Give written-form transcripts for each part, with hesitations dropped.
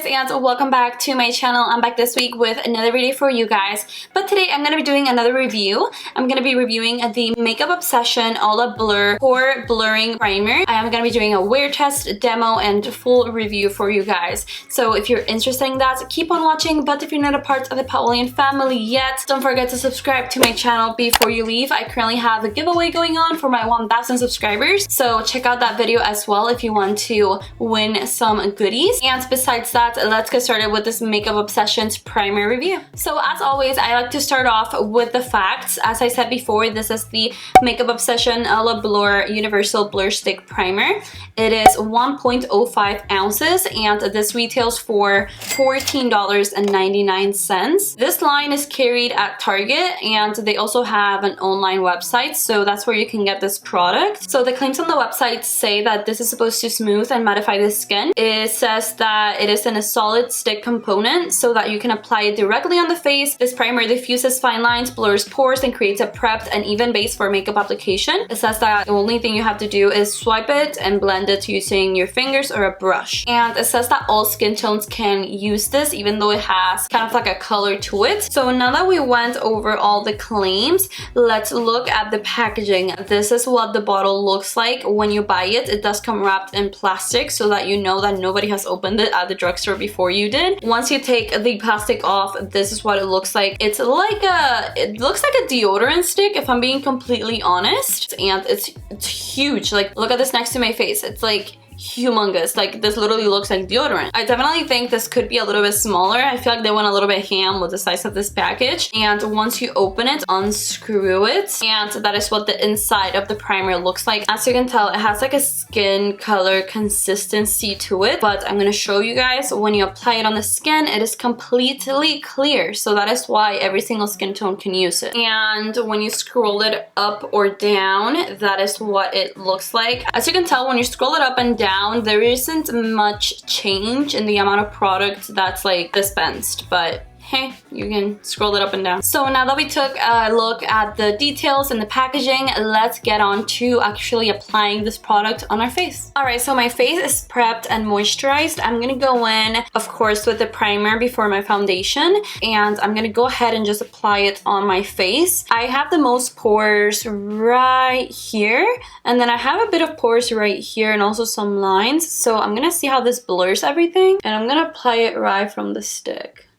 guys, and welcome back to my channel. I'm back this week with another video for you guys, but today I'm going to be doing another review. I'm going to be reviewing the Makeup Obsession All Up Blur Pore Blurring Primer. I am going to be doing a wear test, demo, and full review for you guys. So if you're interested in that, keep on watching, but if you're not a part of the Maybelline family yet, don't forget to subscribe to my channel before you leave. I currently have a giveaway going on for my 1,000 subscribers, so check out that video as well if you want to win some goodies. And besides that, let's get started with this Makeup Obsessions primer review. So as always, I like to start off with the facts. As I said before, this is the Makeup Obsession All Up Blur Universal Blur Stick Primer. It is 1.05 ounces and this retails for $14.99. This line is carried at Target and they also have an online website, so that's where you can get this product. So the claims on the website say that this is supposed to smooth and mattify the skin. It says that it is in a solid stick component so that you can apply it directly on the face. This primer diffuses fine lines, blurs pores, and creates a prepped and even base for makeup application. It says that the only thing you have to do is swipe it and blend it using your fingers or a brush. And it says that all skin tones can use this, even though it has kind of like a color to it. So now that we went over all the claims, let's look at the packaging. This is what the bottle looks like when you buy it. It does come wrapped in plastic so that you know that nobody has opened it at the drugstore before you did. Once you take the plastic off, this is what it looks like. It looks like a deodorant stick, if I'm being completely honest, and it's huge. Like, look at this next to my face. It's like humongous. Like, this literally looks like deodorant. I definitely think this could be a little bit smaller. I feel like they went a little bit ham with the size of this package. And once you open it, unscrew it, and that is what the inside of the primer looks like. As you can tell, it has like a skin color consistency to it, but I'm gonna show you guys when you apply it on the skin, it is completely clear. So that is why every single skin tone can use it. And when you scroll it up or down, that is what it looks like. As you can tell, when you scroll it up and down, there isn't much change in the amount of product that's like dispensed, but hey, you can scroll it up and down. So now that we took a look at the details and the packaging, let's get on to actually applying this product on our face. Alright, so my face is prepped and moisturized. I'm gonna go in, of course, with the primer before my foundation, and I'm gonna go ahead and just apply it on my face. I have the most pores right here, and then I have a bit of pores right here and also some lines. So I'm gonna see how this blurs everything, and I'm gonna apply it right from the stick.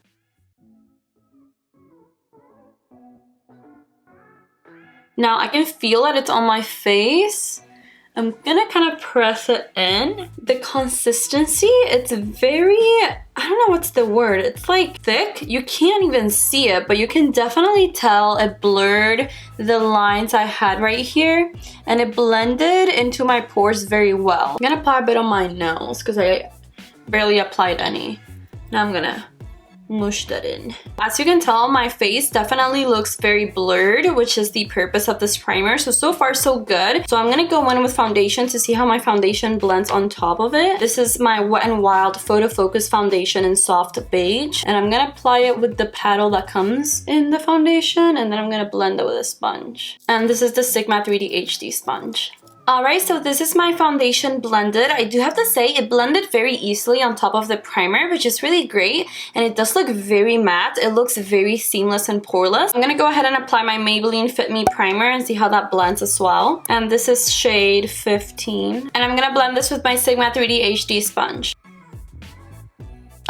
Now I can feel that it's on my face. I'm gonna kind of press it in. The consistency, it's very, I don't know what's the word. It's like thick. You can't even see it, but you can definitely tell it blurred the lines I had right here, and it blended into my pores very well. I'm gonna apply a bit on my nose because I barely applied any. Now I'm gonna mush that in. As you can tell, my face definitely looks very blurred, which is the purpose of this primer. So far so good. So I'm gonna go in with foundation to see how my foundation blends on top of it. This is my Wet n Wild Photofocus foundation in soft beige, and I'm gonna apply it with the paddle that comes in the foundation, and then I'm gonna blend it with a sponge. And this is the Sigma 3D HD sponge. Alright, so this is my foundation blended. I do have to say it blended very easily on top of the primer, which is really great, and it does look very matte. It looks very seamless and poreless. I'm gonna go ahead and apply my Maybelline Fit Me primer and see how that blends as well. And this is shade 15. And I'm gonna blend this with my Sigma 3D HD sponge.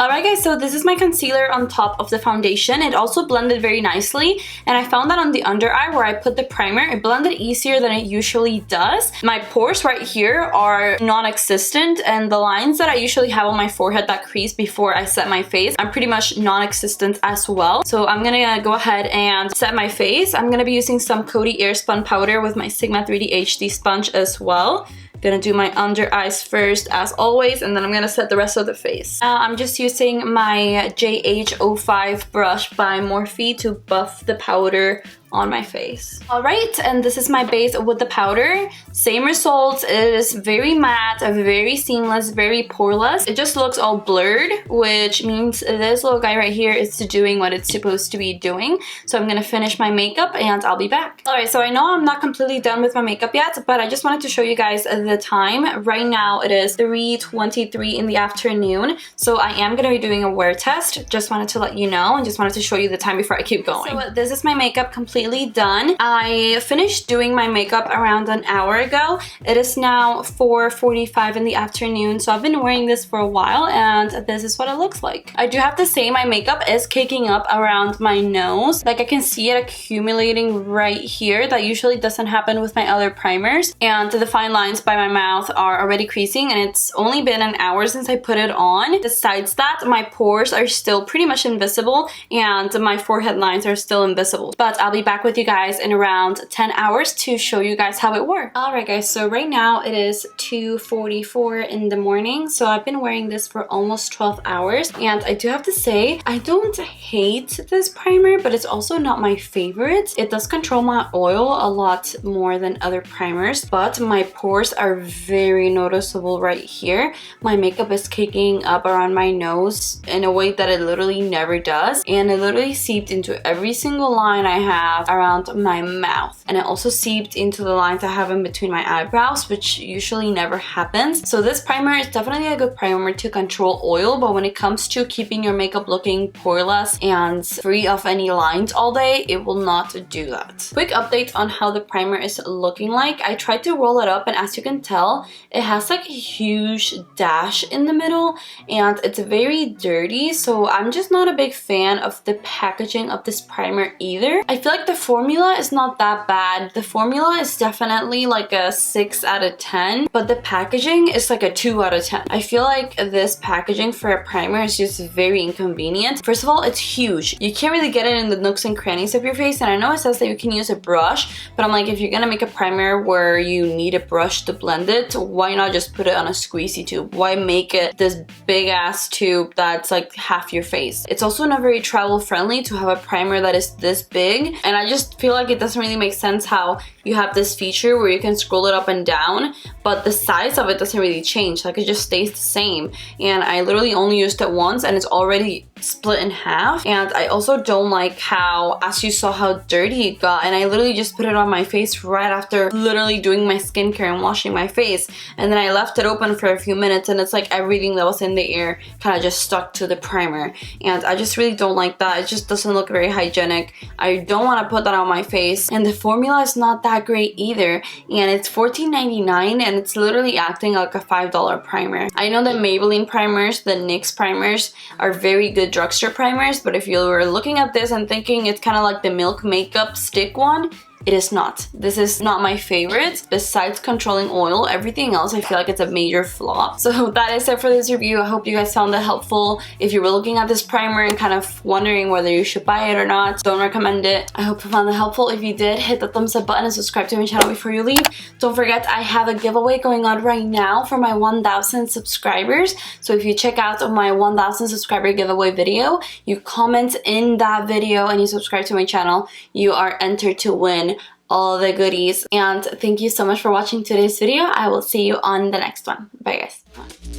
Alright guys, so this is my concealer on top of the foundation. It also blended very nicely, and I found that on the under eye where I put the primer, it blended easier than it usually does. My pores right here are non-existent, and the lines that I usually have on my forehead that crease before I set my face are pretty much non-existent as well. So I'm gonna go ahead and set my face. I'm gonna be using some Coty Airspun powder with my Sigma 3D HD sponge as well. Gonna do my under eyes first as always, and then I'm gonna set the rest of the face. I'm just using my JH 05 brush by Morphe to buff the powder on my face. Alright, and this is my base with the powder. Same results. It is very matte, very seamless, very poreless. It just looks all blurred, which means this little guy right here is doing what it's supposed to be doing. So I'm gonna finish my makeup and I'll be back. Alright, so I know I'm not completely done with my makeup yet, but I just wanted to show you guys the time. Right now it is 3:23 in the afternoon, so I am gonna be doing a wear test. Just wanted to let you know and just wanted to show you the time before I keep going. So this is my makeup completely done. I finished doing my makeup around an hour ago. It is now 4:45 in the afternoon, so I've been wearing this for a while and this is what it looks like. I do have to say my makeup is caking up around my nose. Like I can see it accumulating right here. That usually doesn't happen with my other primers, and the fine lines by my mouth are already creasing, and it's only been an hour since I put it on. Besides that, my pores are still pretty much invisible and my forehead lines are still invisible. But I'll be back with you guys in around 10 hours to show you guys how it worked. Alright guys, so right now it is 2:44 in the morning, so I've been wearing this for almost 12 hours, and I do have to say I don't hate this primer, but it's also not my favorite. It does control my oil a lot more than other primers, but my pores are very noticeable right here. My makeup is caking up around my nose in a way that it literally never does, and it literally seeped into every single line I have around my mouth, and it also seeped into the lines I have in between my eyebrows, which usually never happens. So this primer is definitely a good primer to control oil, but when it comes to keeping your makeup looking poreless and free of any lines all day, it will not do that. Quick update on how the primer is looking like. I tried to roll it up, and as you can tell, it has like a huge dash in the middle and it's very dirty, so I'm just not a big fan of the packaging of this primer either. I feel like the formula is not that bad. The formula is definitely like a 6 out of 10, but the packaging is like a 2 out of 10. I feel like this packaging for a primer is just very inconvenient. First of all, it's huge. You can't really get it in the nooks and crannies of your face, and I know it says that you can use a brush, but I'm like, if you're gonna make a primer where you need a brush to blend it, why not just put it on a squeezy tube? Why make it this big ass tube that's like half your face? It's also not very travel friendly to have a primer that is this big, and I just feel like it doesn't really make sense how you have this feature where you can scroll it up and down, but the size of it doesn't really change. Like it just stays the same, and I literally only used it once and it's already split in half. And I also don't like how, as you saw, how dirty it got, and I literally just put it on my face right after literally doing my skincare and washing my face, and then I left it open for a few minutes and it's like everything that was in the air kind of just stuck to the primer, and I just really don't like that. It just doesn't look very hygienic. I don't want to put that on my face, and the formula is not that great either, and it's $14.99 and it's literally acting like a $5 primer. I know that Maybelline primers, the NYX primers, are very good drugstore primers, but if you were looking at this and thinking it's kind of like the Milk Makeup stick one, it is not. This is not my favorite. Besides controlling oil, everything else I feel like it's a major flop. So that is it for this review. I hope you guys found it helpful. If you were looking at this primer and kind of wondering whether you should buy it or not, don't recommend it. I hope you found it helpful. If you did, hit the thumbs up button and subscribe to my channel before you leave. Don't forget, I have a giveaway going on right now for my 1,000 subscribers. So if you check out my 1,000 subscriber giveaway video, you comment in that video and you subscribe to my channel, you are entered to win all the goodies. And thank you so much for watching today's video. I will see you on the next one. Bye guys.